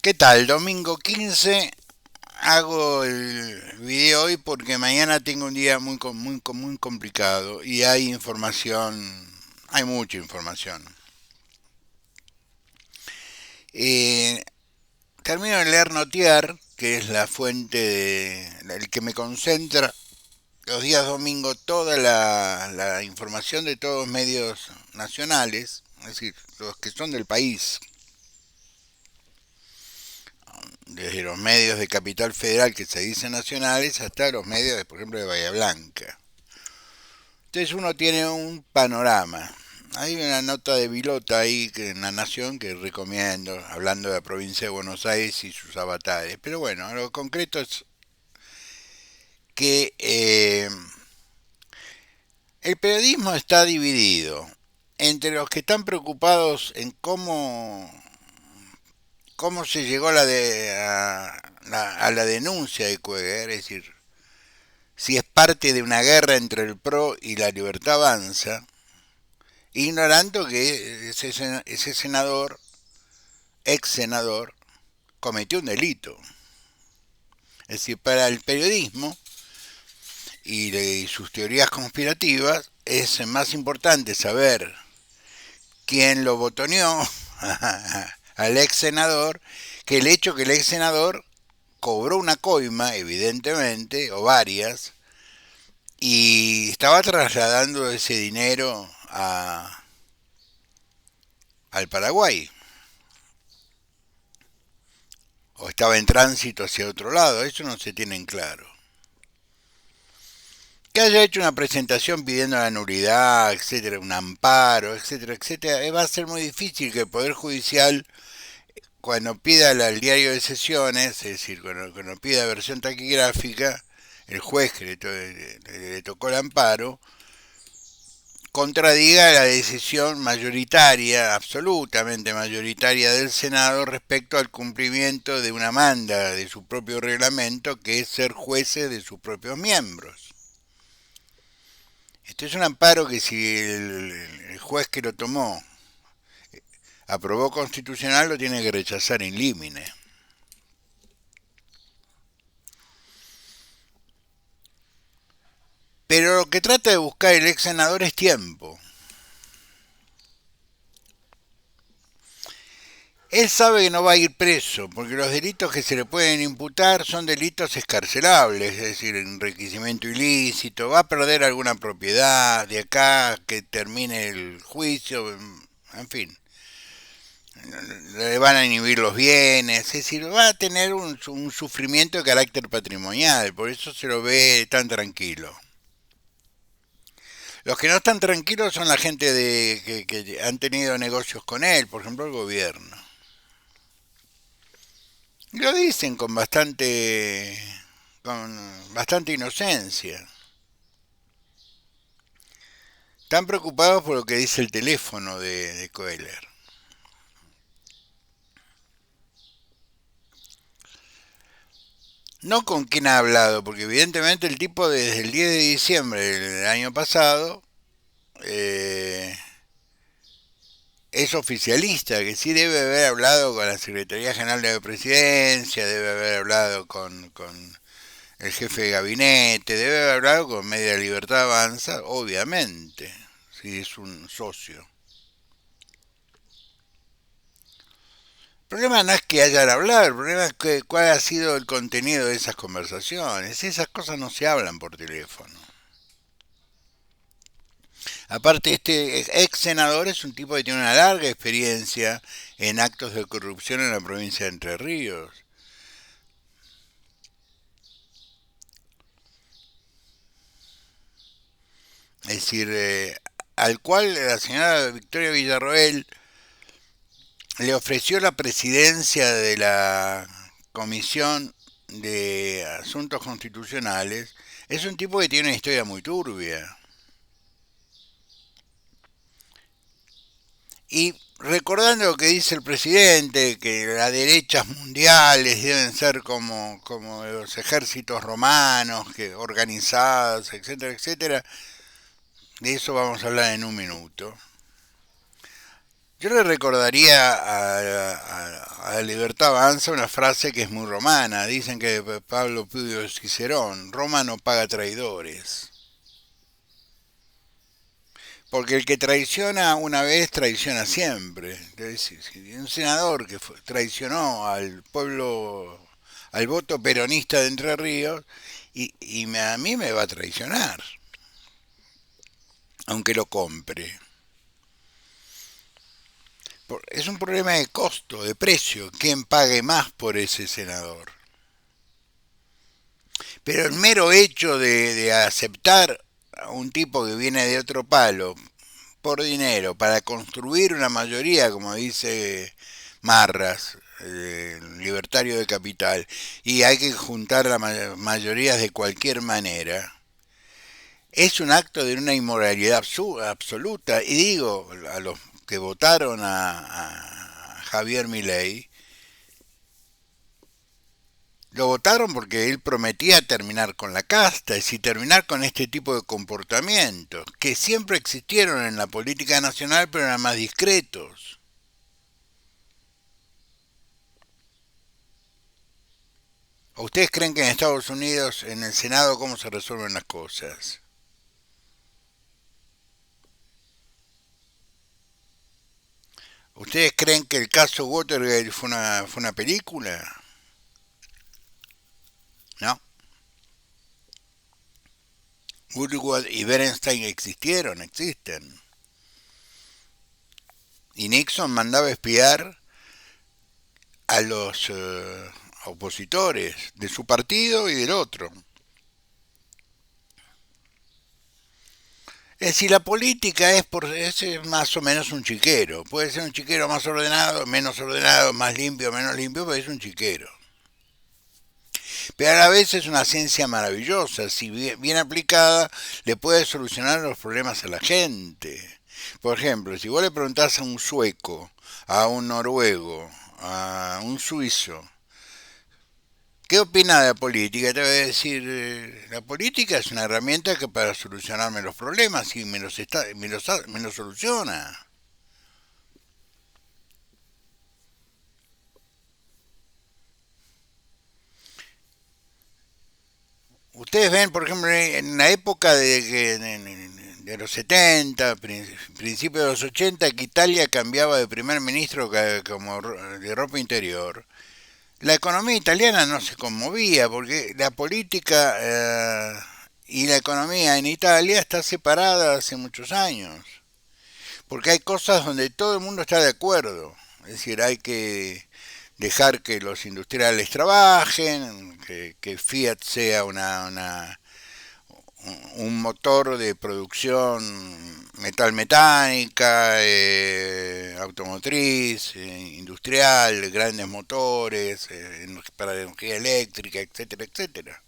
¿Qué tal? Domingo 15 hago el video hoy porque mañana tengo un día muy complicado y hay información, hay mucha información. Eh, Termino de leer Notier, que es la fuente el que me concentra los días domingo toda la información de todos los medios nacionales, es decir, los que son del país, desde los medios de Capital Federal que se dicen nacionales hasta los medios, por ejemplo, de Bahía Blanca. Entonces uno tiene un panorama. Hay una nota de Vilota ahí en La Nación que recomiendo, hablando de la provincia de Buenos Aires y sus avatares. Pero bueno, lo concreto es que el periodismo está dividido entre los que están preocupados en cómo se llegó a la denuncia de Cueguer, es decir, si es parte de una guerra entre el PRO y la Libertad Avanza, ignorando que ese senador, ex senador, cometió un delito. Es decir, para el periodismo y sus teorías conspirativas es más importante saber quién lo botoneó al ex senador que el hecho que el ex senador cobró una coima, evidentemente, o varias, y estaba trasladando ese dinero al Paraguay, o estaba en tránsito hacia otro lado, eso no se tiene en claro. Que haya hecho una presentación pidiendo la nulidad, etcétera, un amparo, etcétera, etcétera, va a ser muy difícil que el Poder Judicial, cuando pida el diario de sesiones, es decir, cuando pida versión taquigráfica, el juez que le tocó el amparo, contradiga la decisión mayoritaria, absolutamente mayoritaria del Senado respecto al cumplimiento de una manda de su propio reglamento, que es ser jueces de sus propios miembros. Este es un amparo que si el juez que lo tomó aprobó constitucional, lo tiene que rechazar in limine. Pero lo que trata de buscar el ex senador es tiempo. Él sabe que no va a ir preso, porque los delitos que se le pueden imputar son delitos escarcelables, es decir, enriquecimiento ilícito, va a perder alguna propiedad de acá que termine el juicio, en fin, le van a inhibir los bienes, es decir, va a tener un sufrimiento de carácter patrimonial, por eso se lo ve tan tranquilo. Los que no están tranquilos son la gente que han tenido negocios con él, por ejemplo el gobierno. Lo dicen con bastante inocencia. Están preocupados por lo que dice el teléfono de Kohler. No con quién ha hablado, porque evidentemente el tipo desde el 10 de diciembre del año pasado eh, es oficialista, que sí debe haber hablado con la Secretaría General de la Presidencia, debe haber hablado con el jefe de gabinete, debe haber hablado con Media Libertad Avanza, obviamente, si es un socio. El problema no es que hayan hablado, el problema es cuál ha sido el contenido de esas conversaciones. Esas cosas no se hablan por teléfono. Aparte, este ex senador es un tipo que tiene una larga experiencia en actos de corrupción en la provincia de Entre Ríos. Es decir, al cual la señora Victoria Villarroel le ofreció la presidencia de la Comisión de Asuntos Constitucionales. Es un tipo que tiene una historia muy turbia. Y recordando lo que dice el presidente, que las derechas mundiales deben ser como los ejércitos romanos, que organizados, etcétera, etcétera, de eso vamos a hablar en un minuto. Yo le recordaría a Libertad Avanza una frase que es muy romana. Dicen que Pablo Publio Cicerón, Roma no paga traidores. Porque el que traiciona una vez traiciona siempre. Si un senador que traicionó al pueblo, al voto peronista de Entre Ríos, a mí me va a traicionar, aunque lo compre. Es un problema de costo, de precio, quién pague más por ese senador. Pero el mero hecho de aceptar a un tipo que viene de otro palo por dinero para construir una mayoría, como dice Marras, libertario de capital, y hay que juntar las mayorías de cualquier manera, es un acto de una inmoralidad absoluta. Y digo, a los que votaron a Javier Milei, lo votaron porque él prometía terminar con la casta, es decir, terminar con este tipo de comportamientos, que siempre existieron en la política nacional, pero eran más discretos. ¿O ustedes creen que en Estados Unidos, en el Senado, cómo se resuelven las cosas? ¿Ustedes creen que el caso Watergate fue una película? No. Woodward y Berenstein existieron, existen. Y Nixon mandaba espiar a los opositores de su partido y del otro. Es decir, la política es más o menos un chiquero. Puede ser un chiquero más ordenado, más limpio, menos limpio, pero es un chiquero. Pero a la vez es una ciencia maravillosa. Si bien aplicada, le puede solucionar los problemas a la gente. Por ejemplo, si vos le preguntás a un sueco, a un noruego, a un suizo, ¿qué opina de la política? Te voy a decir, la política es una herramienta que para solucionarme los problemas y me los soluciona. Ustedes ven, por ejemplo, en la época de los 70, principios de los 80, que Italia cambiaba de primer ministro como de ropa interior. La economía italiana no se conmovía porque la política y la economía en Italia está separada hace muchos años. Porque hay cosas donde todo el mundo está de acuerdo. Es decir, hay que dejar que los industriales trabajen, que Fiat sea un motor de producción metalmecánica, automotriz, industrial, grandes motores, para la energía eléctrica, etcétera, etcétera.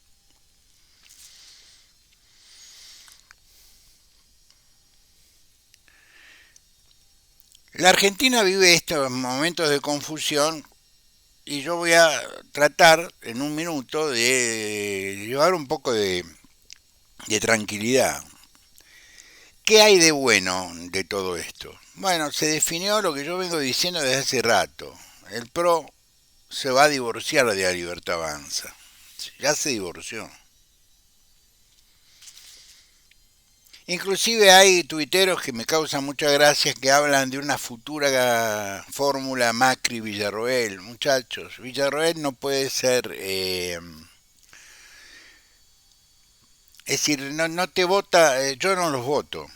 La Argentina vive estos momentos de confusión y yo voy a tratar en un minuto de llevar un poco de tranquilidad. ¿Qué hay de bueno de todo esto? Bueno, se definió lo que yo vengo diciendo desde hace rato. El PRO se va a divorciar de la Libertad Avanza. Ya se divorció. Inclusive hay tuiteros que me causan mucha gracia que hablan de una futura fórmula Macri-Villarroel. Muchachos, Villarroel no puede ser... es decir, no te vota, yo no los voto.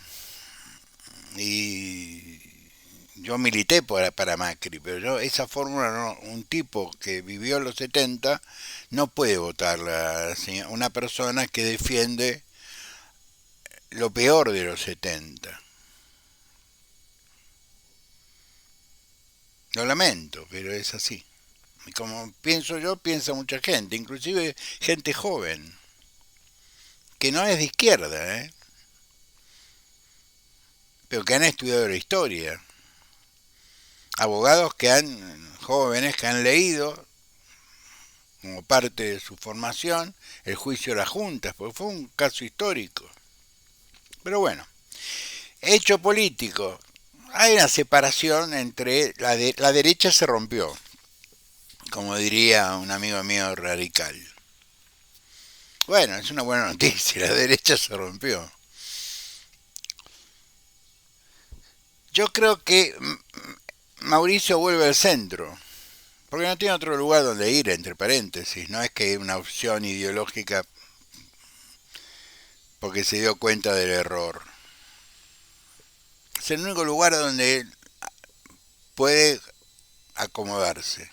Y yo milité para Macri, pero esa fórmula no, un tipo que vivió en los 70 no puede votarla, una persona que defiende lo peor de los 70. Lo lamento, pero es así. Y como pienso yo, piensa mucha gente, inclusive gente joven, que no es de izquierda, pero que han estudiado la historia. Abogados jóvenes que han leído como parte de su formación el juicio de las juntas, porque fue un caso histórico. Pero bueno, hecho político. hay una separación entre la derecha se rompió, como diría un amigo mío radical. Bueno, es una buena noticia, la derecha se rompió. Yo creo que Mauricio vuelve al centro, porque no tiene otro lugar donde ir, entre paréntesis. No es que una opción ideológica porque se dio cuenta del error. Es el único lugar donde puede acomodarse.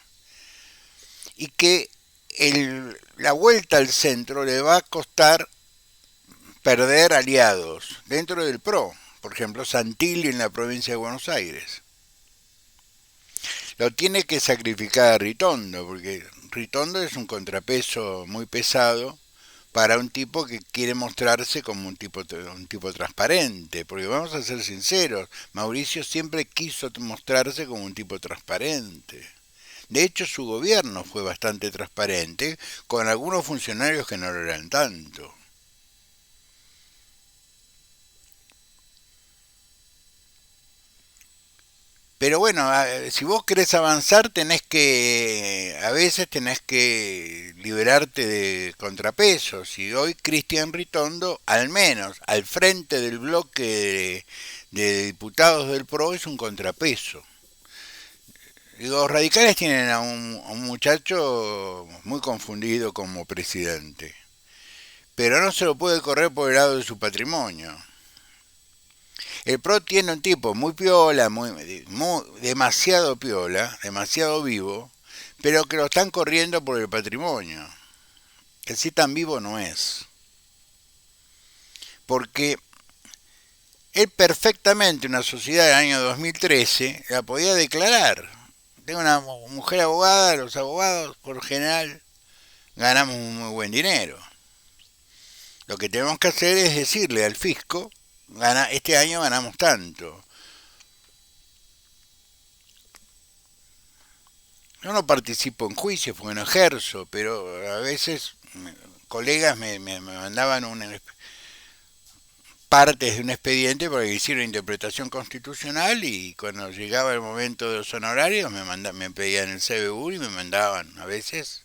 Y que la vuelta al centro le va a costar perder aliados dentro del PRO. Por ejemplo, Santilli en la provincia de Buenos Aires. Lo tiene que sacrificar Ritondo, porque Ritondo es un contrapeso muy pesado para un tipo que quiere mostrarse como un tipo transparente, porque vamos a ser sinceros, Mauricio siempre quiso mostrarse como un tipo transparente. De hecho, su gobierno fue bastante transparente, con algunos funcionarios que no lo eran tanto. Pero bueno, si vos querés avanzar, a veces tenés que liberarte de contrapesos. Y hoy Cristian Ritondo, al menos al frente del bloque de diputados del PRO, es un contrapeso. Los radicales tienen a un muchacho muy confundido como presidente, pero no se lo puede correr por el lado de su patrimonio. El PRO tiene un tipo muy piola, demasiado piola, demasiado vivo, pero que lo están corriendo por el patrimonio. Que si tan vivo no es. Porque él perfectamente, una sociedad del año 2013, la podía declarar. Tengo una mujer abogada, los abogados por lo general ganamos un muy buen dinero. Lo que tenemos que hacer es decirle al fisco, este año ganamos tanto. Yo no participo en juicios porque no ejerzo, pero a veces colegas me mandaban partes de un expediente porque hicieron interpretación constitucional y cuando llegaba el momento de los honorarios me pedían el CBU y me mandaban a veces.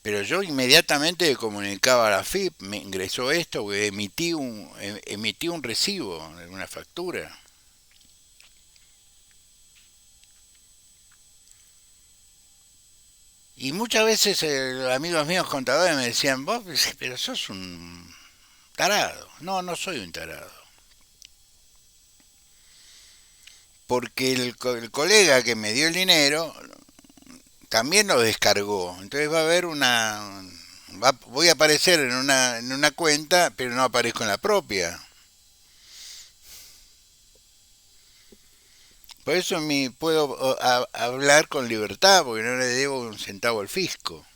Pero yo inmediatamente comunicaba a la FIP, me ingresó esto, porque emití un recibo, una factura. Y muchas veces amigos míos contadores me decían, vos, pero sos un tarado. No, no soy un tarado. Porque el colega que me dio el dinero también lo descargó. Entonces va a haber voy a aparecer en una cuenta, pero no aparezco en la propia. Por eso puedo hablar con libertad, porque no le debo un centavo al fisco.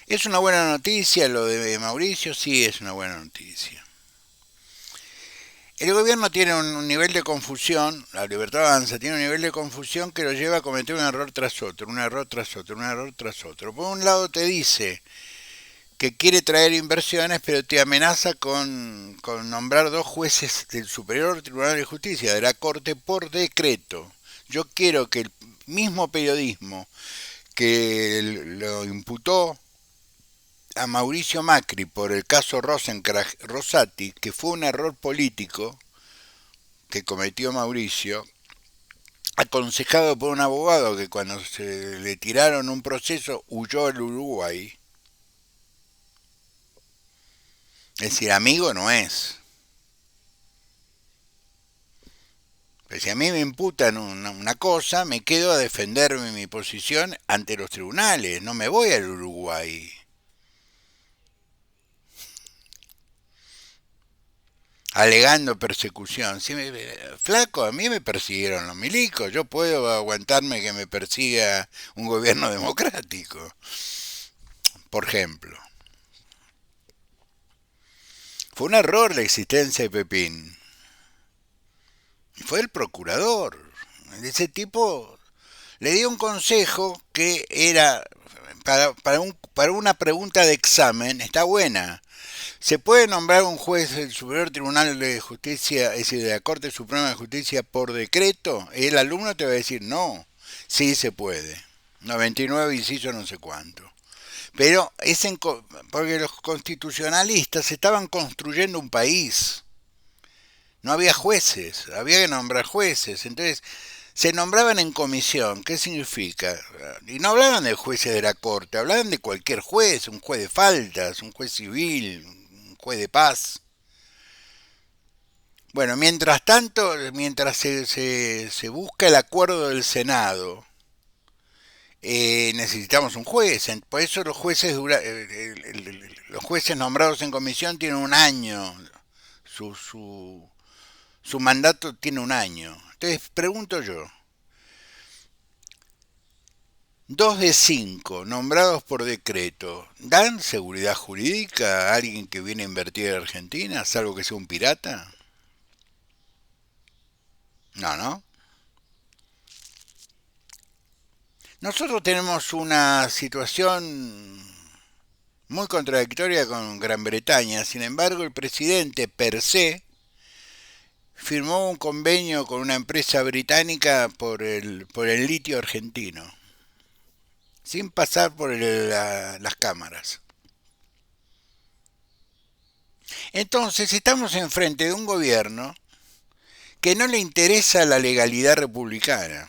¿Es una buena noticia lo de Mauricio? Sí, es una buena noticia. El gobierno tiene un nivel de confusión, la libertad avanza, tiene un nivel de confusión que lo lleva a cometer un error tras otro, un error tras otro, un error tras otro. Por un lado te dice que quiere traer inversiones, pero te amenaza con nombrar dos jueces del Superior Tribunal de Justicia, de la Corte, por decreto. Yo quiero que el mismo periodismo que lo imputó a Mauricio Macri por el caso Rosenkrantz-Rosati, que fue un error político que cometió Mauricio, aconsejado por un abogado que cuando se le tiraron un proceso huyó al Uruguay. Es decir, amigo no es. Pero si a mí me imputan una cosa, me quedo a defenderme mi posición ante los tribunales, no me voy al Uruguay. Alegando persecución. Flaco, a mí me persiguieron los milicos, yo puedo aguantarme que me persiga un gobierno democrático, por ejemplo. Fue un error la existencia de Pepín. Fue el procurador. Ese tipo le dio un consejo que era para una pregunta de examen está buena. ¿Se puede nombrar un juez del Superior Tribunal de Justicia, es decir, de la Corte Suprema de Justicia por decreto? El alumno te va a decir no. Sí se puede. 99 inciso no sé cuánto. Pero porque los constitucionalistas estaban construyendo un país. No había jueces, había que nombrar jueces. Entonces, se nombraban en comisión. ¿Qué significa? Y no hablaban de jueces de la corte, hablaban de cualquier juez, un juez de faltas, un juez civil, un juez de paz. Bueno, mientras tanto, mientras se busca el acuerdo del Senado, necesitamos un juez. Por eso los jueces, los jueces nombrados en comisión tienen un año. Su, su, su mandato tiene un año. Entonces, pregunto yo, 2 de 5 nombrados por decreto, ¿dan seguridad jurídica a alguien que viene a invertir en Argentina, salvo que sea un pirata? No, no. Nosotros tenemos una situación muy contradictoria con Gran Bretaña. Sin embargo, el presidente per se firmó un convenio con una empresa británica por el litio argentino, sin pasar por las cámaras. Entonces estamos enfrente de un gobierno que no le interesa la legalidad republicana.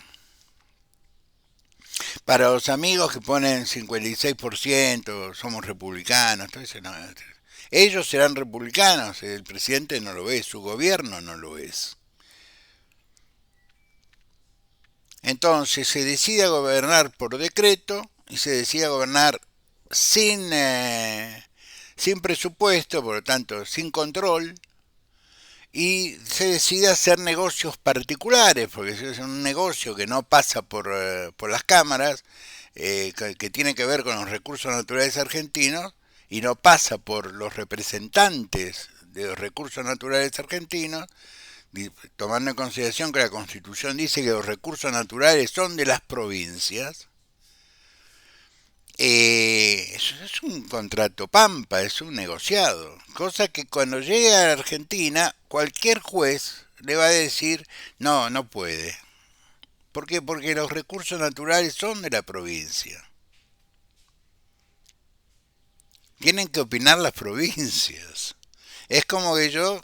Para los amigos que ponen 56%, somos republicanos, entonces no, ellos serán republicanos, el presidente no lo es, su gobierno no lo es. Entonces se decide gobernar por decreto y se decide gobernar sin, sin presupuesto, por lo tanto sin control, y se decide hacer negocios particulares, porque es un negocio que no pasa por las cámaras, que tiene que ver con los recursos naturales argentinos, y no pasa por los representantes de los recursos naturales argentinos, tomando en consideración que la Constitución dice que los recursos naturales son de las provincias. Es un contrato pampa, es un negociado, cosa que cuando llegue a Argentina cualquier juez le va a decir no, no puede. ¿Por qué? Porque los recursos naturales son de la provincia. Tienen que opinar las provincias. Es como que yo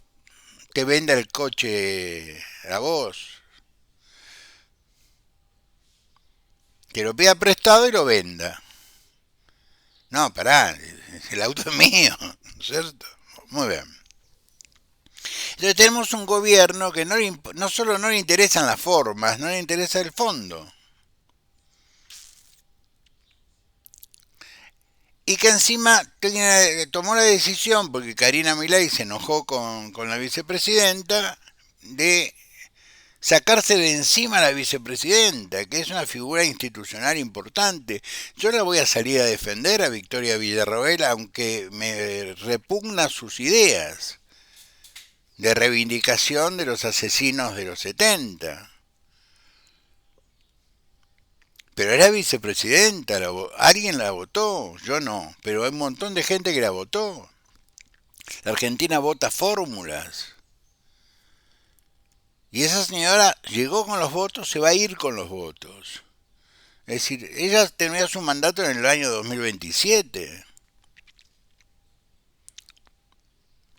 te venda el coche a vos, que lo pida prestado y lo venda. No, pará, el auto es mío, ¿cierto? Muy bien. Entonces tenemos un gobierno que no solo no le interesan las formas, no le interesa el fondo. Y que encima tomó la decisión, porque Karina Milei se enojó con la vicepresidenta, de sacarse de encima a la vicepresidenta, que es una figura institucional importante. Yo la voy a salir a defender a Victoria Villarroel, aunque me repugna sus ideas de reivindicación de los asesinos de los 70. Pero era vicepresidenta, alguien la votó, yo no, pero hay un montón de gente que la votó. La Argentina vota fórmulas. Y esa señora llegó con los votos, se va a ir con los votos. Es decir, ella tenía su mandato en el año 2027.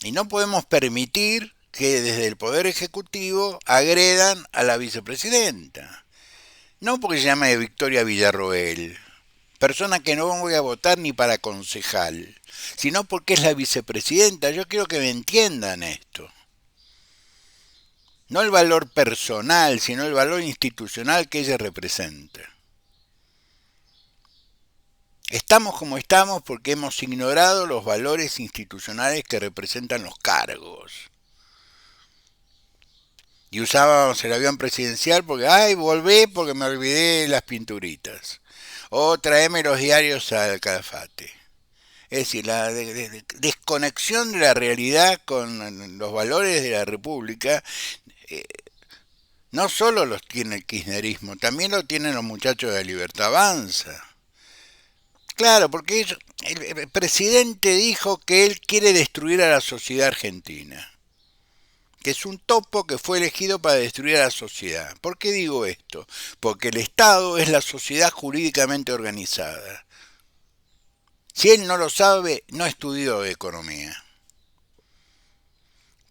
Y no podemos permitir que desde el Poder Ejecutivo agredan a la vicepresidenta. No porque se llame Victoria Villarroel, persona que no voy a votar ni para concejal, sino porque es la vicepresidenta. Yo quiero que me entiendan esto. No el valor personal, sino el valor institucional que ella representa. Estamos como estamos porque hemos ignorado los valores institucionales que representan los cargos. Y usábamos el avión presidencial porque, ay, volví porque me olvidé las pinturitas. O traeme los diarios al Calafate. Es decir, la desconexión de la realidad con los valores de la República eh, no solo los tiene el kirchnerismo, también lo tienen los muchachos de la Libertad Avanza. Claro, porque el presidente dijo que él quiere destruir a la sociedad argentina, que es un topo que fue elegido para destruir a la sociedad. ¿Por qué digo esto? Porque el Estado es la sociedad jurídicamente organizada. Si él no lo sabe, no estudió economía.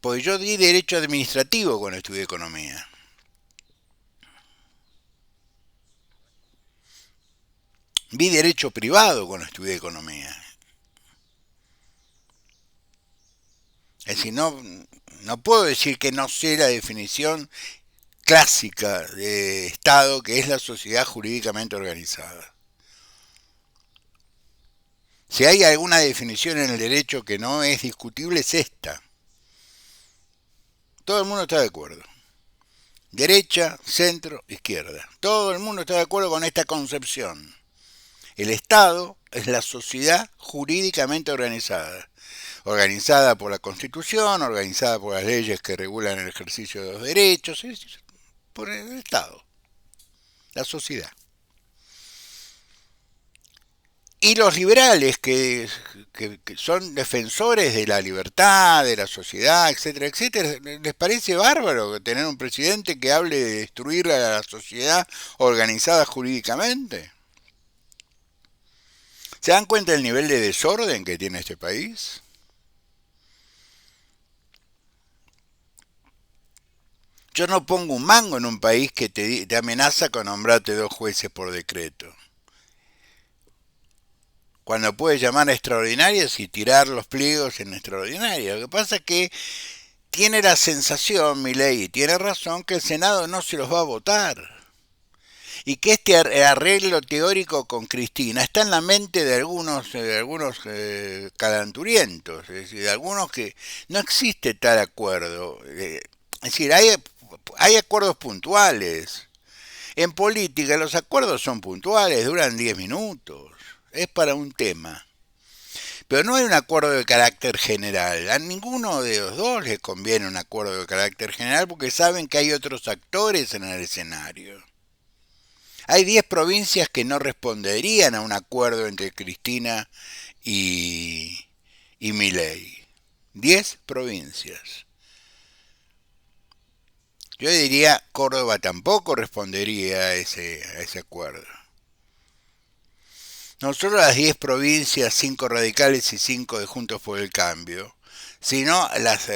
Pues yo di derecho administrativo cuando estudié economía. Vi derecho privado cuando estudié economía. Es decir, no puedo decir que no sé la definición clásica de Estado, que es la sociedad jurídicamente organizada. Si hay alguna definición en el derecho que no es discutible, es esta. Todo el mundo está de acuerdo. Derecha, centro, izquierda. Todo el mundo está de acuerdo con esta concepción. El Estado es la sociedad jurídicamente organizada. Organizada por la Constitución, organizada por las leyes que regulan el ejercicio de los derechos, es decir, por el Estado, la sociedad. Y los liberales que son defensores de la libertad, de la sociedad, etcétera, etcétera, les parece bárbaro tener un presidente que hable de destruir a la sociedad organizada jurídicamente. ¿Se dan cuenta del nivel de desorden que tiene este país? Yo no pongo un mango en un país que te amenaza con nombrarte 2 jueces por decreto, cuando puede llamar a extraordinarias y tirar los pliegos en extraordinarias. Lo que pasa es que tiene la sensación, Milei, y tiene razón, que el Senado no se los va a votar. Y que este arreglo teórico con Cristina está en la mente de algunos calenturientos, es decir, de algunos que no existe tal acuerdo. Es decir, hay acuerdos puntuales. En política los acuerdos son puntuales, duran 10 minutos. Es para un tema. Pero no hay un acuerdo de carácter general. A ninguno de los dos les conviene un acuerdo de carácter general porque saben que hay otros actores en el escenario. Hay 10 provincias que no responderían a un acuerdo entre Cristina y Milei. 10 provincias. Yo diría Córdoba tampoco respondería a ese acuerdo. No solo las 10 provincias, 5 radicales y 5 de Juntos por el Cambio, sino las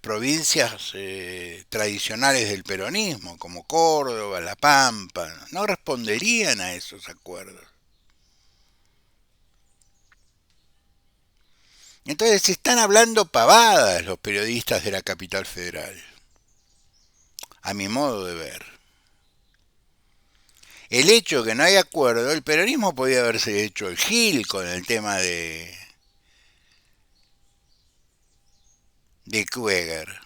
provincias tradicionales del peronismo, como Córdoba, La Pampa, no responderían a esos acuerdos. Entonces se están hablando pavadas los periodistas de la capital federal, a mi modo de ver. El hecho de que no hay acuerdo, el peronismo podía haberse hecho el gil con el tema de Krueger.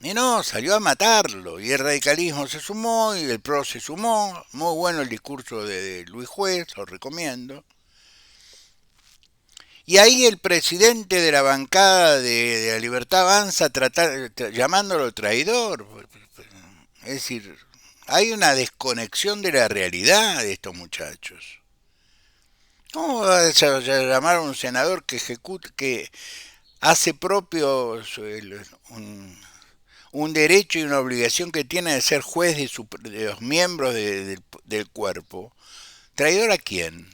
Y no, salió a matarlo. Y el radicalismo se sumó y el PRO se sumó. Muy bueno el discurso de Luis Juez, lo recomiendo. Y ahí el presidente de la bancada de la Libertad Avanza llamándolo traidor. Es decir, hay una desconexión de la realidad de estos muchachos. ¿Cómo va a llamar a un senador que hace propio un derecho y una obligación que tiene de ser juez de los miembros del cuerpo? ¿Traidor a quién?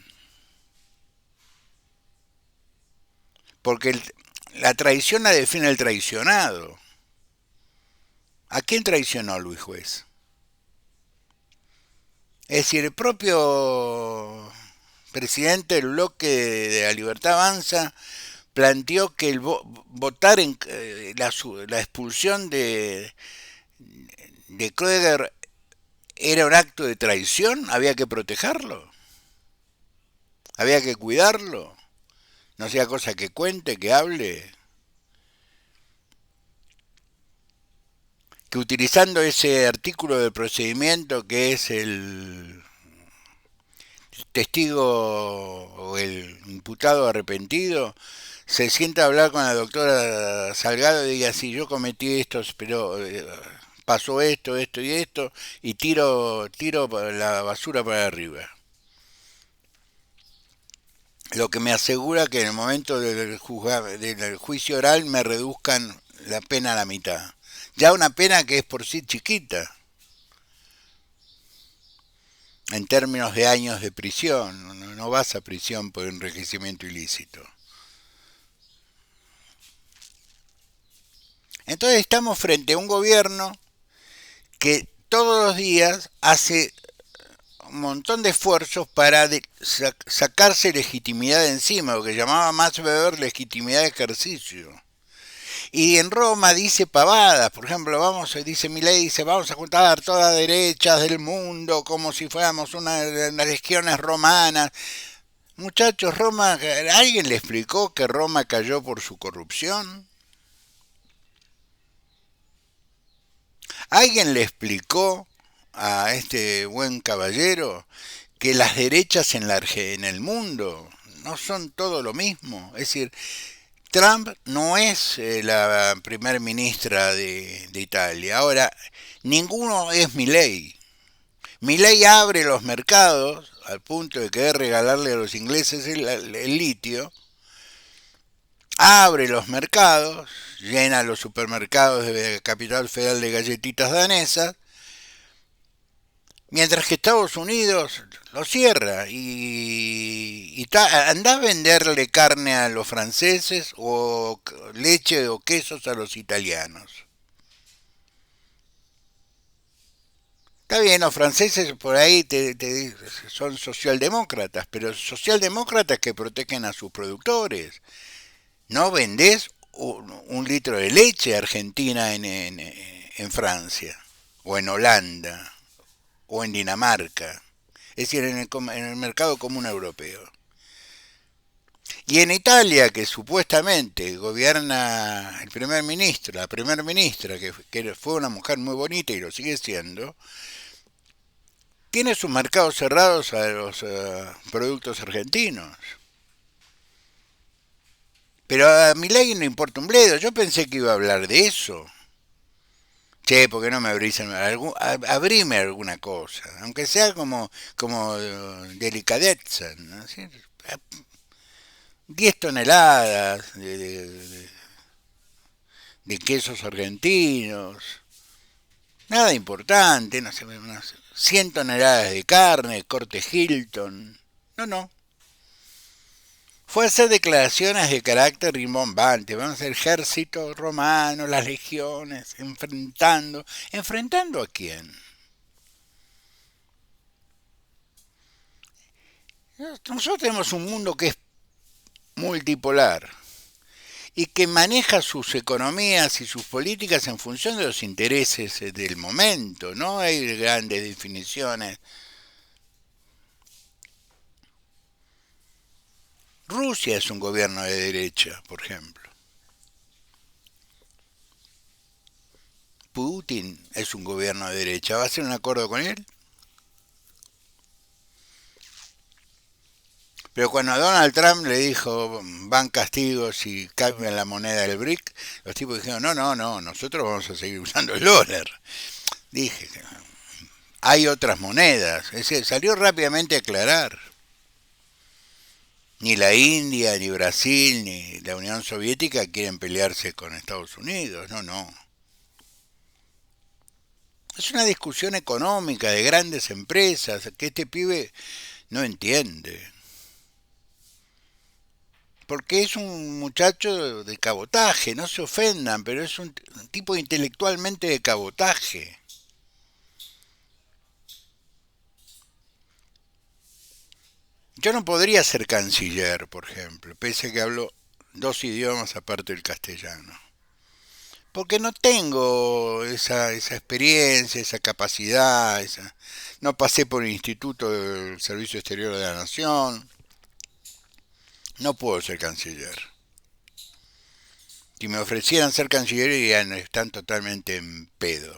Porque la traición la define el traicionado. ¿A quién traicionó Luis Juez? Es decir, el propio presidente del bloque de la Libertad Avanza planteó que votar en la expulsión de Kröger era un acto de traición, había que protegerlo, había que cuidarlo, no sea cosa que cuente, que hable, que utilizando ese artículo del procedimiento que es el testigo o el imputado arrepentido, se sienta a hablar con la doctora Salgado y diga, sí, yo cometí esto, pero pasó esto, esto y esto, y tiro la basura para arriba. lo que me asegura que en el momento del juicio oral me reduzcan la pena a la mitad. Ya una pena que es por sí chiquita, en términos de años de prisión. No vas a prisión por enriquecimiento ilícito. Entonces estamos frente a un gobierno que todos los días hace un montón de esfuerzos para sacarse legitimidad de encima, lo que llamaba Max Weber legitimidad de ejercicio. Y en Roma dice pavadas, por ejemplo, dice Milei, dice, vamos a juntar todas las derechas del mundo como si fuéramos unas legiones romanas. Muchachos, ¿alguien le explicó que Roma cayó por su corrupción? ¿Alguien le explicó a este buen caballero que las derechas en el mundo no son todo lo mismo? Es decir, Trump no es la primer ministra de Italia. Ahora, ninguno es Milei. Milei abre los mercados al punto de querer regalarle a los ingleses el litio. Abre los mercados, llena los supermercados de Capital Federal de galletitas danesas, mientras que Estados Unidos lo cierra anda a venderle carne a los franceses o leche o quesos a los italianos. Está bien, los franceses por ahí son socialdemócratas, pero socialdemócratas que protegen a sus productores. No vendés un litro de leche argentina en Francia, o en Holanda, o en Dinamarca. Es decir, en el mercado común europeo. Y en Italia, que supuestamente gobierna el primer ministro, la primer ministra, que fue una mujer muy bonita y lo sigue siendo, tiene sus mercados cerrados a los productos argentinos. Pero a Milei no importa un bledo. Yo pensé que iba a hablar de eso. Che, ¿por qué no me abrime alguna cosa? Aunque sea como delicadeza, ¿no? ¿Sí? 10 toneladas de quesos argentinos. Nada importante, no sé, unas 100 toneladas de carne, corte Hilton. No. Fue a hacer declaraciones de carácter rimbombante. Vamos al ejército romano, las legiones, enfrentando. ¿Enfrentando a quién? Nosotros tenemos un mundo que es multipolar y que maneja sus economías y sus políticas en función de los intereses del momento. No hay grandes definiciones. Rusia es un gobierno de derecha, por ejemplo. Putin es un gobierno de derecha. ¿Va a hacer un acuerdo con él? Pero cuando Donald Trump le dijo van castigos y cambian la moneda del BRIC, los tipos dijeron no, nosotros vamos a seguir usando el dólar. Dije, hay otras monedas. Es decir, salió rápidamente a aclarar. Ni la India, ni Brasil, ni la Unión Soviética quieren pelearse con Estados Unidos. No. Es una discusión económica de grandes empresas que este pibe no entiende. Porque es un muchacho de cabotaje, no se ofendan, pero es un tipo intelectualmente de cabotaje. Yo no podría ser canciller, por ejemplo, pese a que hablo 2 idiomas aparte del castellano. Porque no tengo esa experiencia, esa capacidad, no pasé por el Instituto del Servicio Exterior de la Nación, no puedo ser canciller. Si me ofrecieran ser canciller dirían, están totalmente en pedo.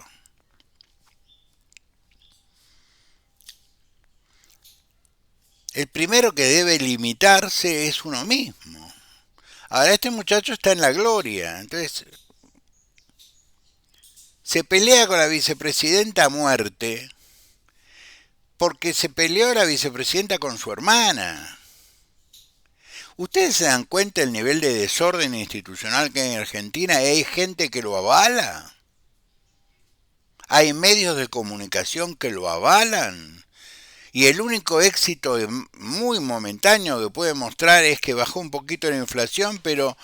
El primero que debe limitarse es uno mismo. Ahora este muchacho está en la gloria, entonces se pelea con la vicepresidenta a muerte porque se peleó la vicepresidenta con su hermana. ¿Ustedes se dan cuenta del nivel de desorden institucional que hay en Argentina? ¿Y hay gente que lo avala? ¿Hay medios de comunicación que lo avalan? Y el único éxito muy momentáneo que puede mostrar es que bajó un poquito la inflación, pero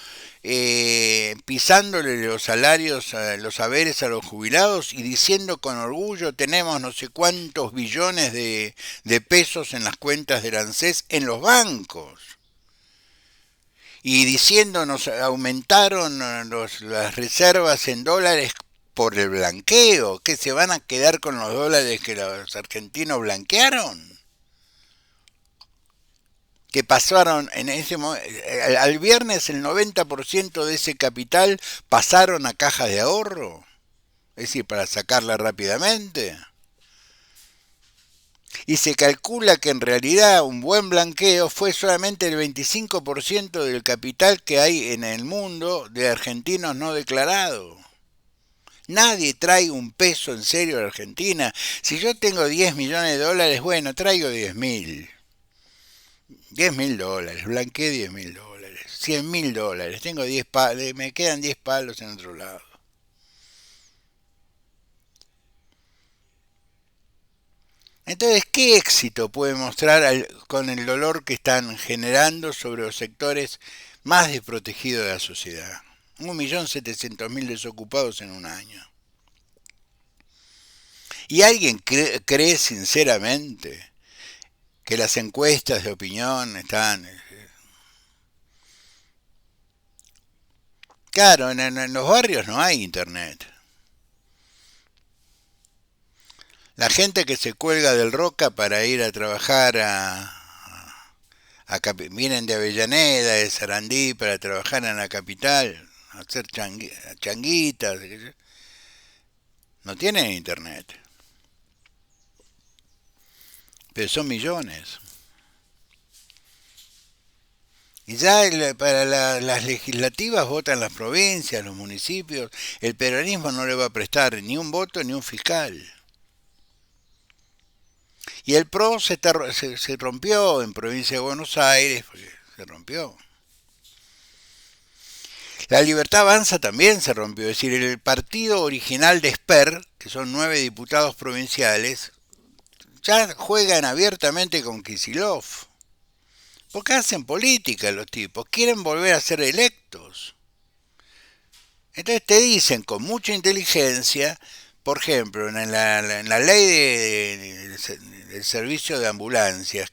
pisándole los salarios, los haberes a los jubilados y diciendo con orgullo tenemos no sé cuántos billones de pesos en las cuentas del ANSES en los bancos. Y diciendo nos aumentaron las reservas en dólares por el blanqueo, que se van a quedar con los dólares que los argentinos blanquearon. Que pasaron en ese al viernes el 90% de ese capital pasaron a cajas de ahorro, es decir, para sacarla rápidamente. Y se calcula que en realidad un buen blanqueo fue solamente el 25% del capital que hay en el mundo de argentinos no declarados. Nadie trae un peso en serio a la Argentina. Si yo tengo 10 millones de dólares, bueno, traigo 10.000. 10.000 dólares, blanqueé 10.000 dólares, 100.000 dólares, tengo 10 palos, me quedan 10 palos en otro lado. Entonces, ¿qué éxito puede mostrar con el dolor que están generando sobre los sectores más desprotegidos de la sociedad? 1.700.000 desocupados en un año. ¿Y alguien cree sinceramente que las encuestas de opinión están... Claro, en los barrios no hay internet. La gente que se cuelga del Roca para ir a trabajar vienen de Avellaneda, de Sarandí, para trabajar en la capital, a hacer changuitas, no tienen internet, pero son millones. Y ya para las legislativas votan las provincias, los municipios, el peronismo no le va a prestar ni un voto ni un fiscal. Y el PRO se rompió en provincia de Buenos Aires, se rompió. La Libertad Avanza también se rompió, es decir, el partido original de Esper, que son 9 diputados provinciales, ya juegan abiertamente con Kicillof. Porque hacen política los tipos, quieren volver a ser electos. Entonces te dicen con mucha inteligencia, por ejemplo, en la ley del servicio de ambulancias,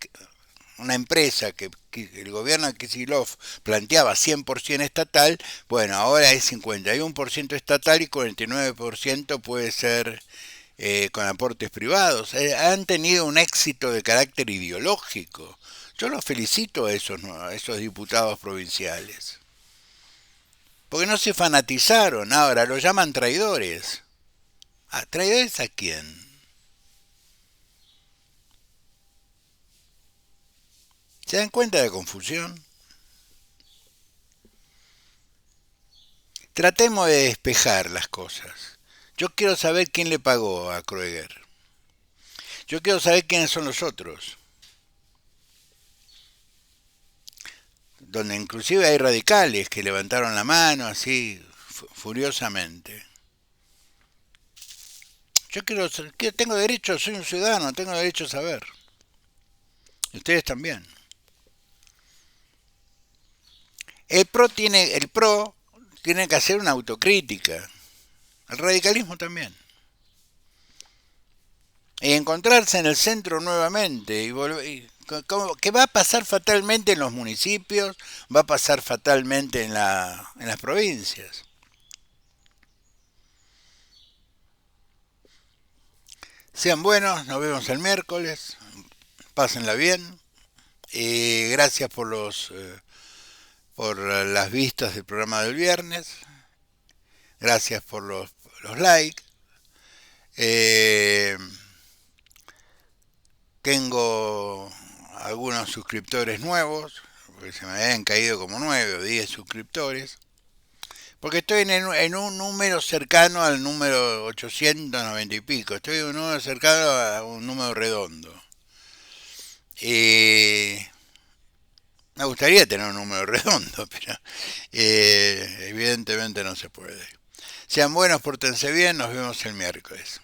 una empresa que el gobierno de Kicillof planteaba 100% estatal, bueno, ahora es 51% estatal y 49% puede ser con aportes privados. Han tenido un éxito de carácter ideológico. Yo los felicito a esos diputados provinciales. Porque no se fanatizaron, ahora lo llaman traidores. ¿Traidores a quién? ¿Se dan cuenta de la confusión? Tratemos de despejar las cosas. Yo quiero saber quién le pagó a Krueger. Yo quiero saber quiénes son los otros. Donde inclusive hay radicales que levantaron la mano así furiosamente. Tengo derecho, soy un ciudadano, tengo derecho a saber. Y ustedes también. El PRO tiene que hacer una autocrítica. El radicalismo también. Y encontrarse en el centro nuevamente que va a pasar fatalmente en los municipios, va a pasar fatalmente en las provincias. Sean buenos, nos vemos el miércoles, pásenla bien. Gracias por las vistas del programa del viernes. Gracias por los likes. Tengo algunos suscriptores nuevos, porque se me habían caído como 9 o 10 suscriptores. Porque estoy en un número cercano al número 890 y pico. Estoy en un número cercano a un número redondo. Me gustaría tener un número redondo, pero evidentemente no se puede. Sean buenos, pórtense bien, nos vemos el miércoles.